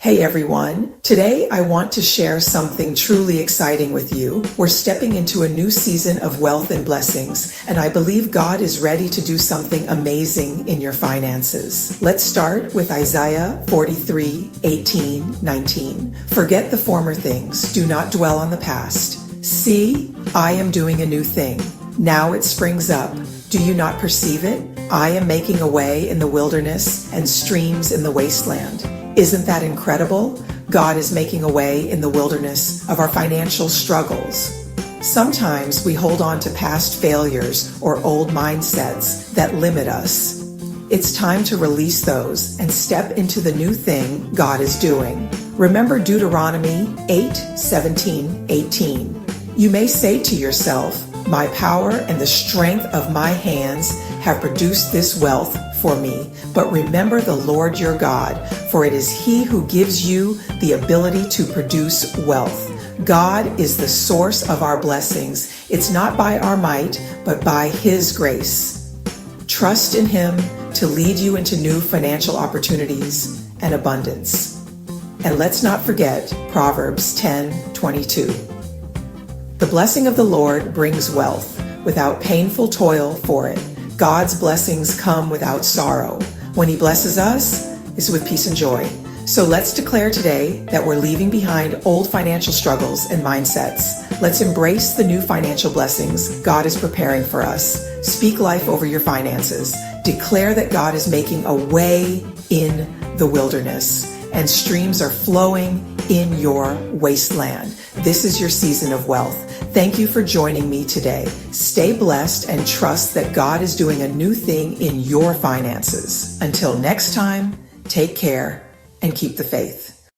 Hey everyone, today I want to share something truly exciting with you. We're stepping into a new season of wealth and blessings, and I believe God is ready to do something amazing in your finances. Let's start with Isaiah 43:18-19. Forget the former things, do not dwell on the past. See, I am doing a new thing. Now it springs up. Do you not perceive it? I am making a way in the wilderness and streams in the wasteland. Isn't that incredible? God is making a way in the wilderness of our financial struggles. Sometimes we hold on to past failures or old mindsets that limit us. It's time to release those and step into the new thing God is doing. Remember Deuteronomy 8:17-18. You may say to yourself, my power and the strength of my hands have produced this wealth for me. But remember the Lord your God, for it is He who gives you the ability to produce wealth. God is the source of our blessings. It's not by our might, but by His grace. Trust in Him to lead you into new financial opportunities and abundance. And let's not forget Proverbs 10:22. The blessing of the Lord brings wealth without painful toil for it. God's blessings come without sorrow. When He blesses us, it's with peace and joy. So let's declare today that we're leaving behind old financial struggles and mindsets. Let's embrace the new financial blessings God is preparing for us. Speak life over your finances. Declare that God is making a way in the wilderness and streams are flowing in your wasteland. This is your season of wealth. Thank you for joining me today. Stay blessed and trust that God is doing a new thing in your finances. Until next time, take care and keep the faith.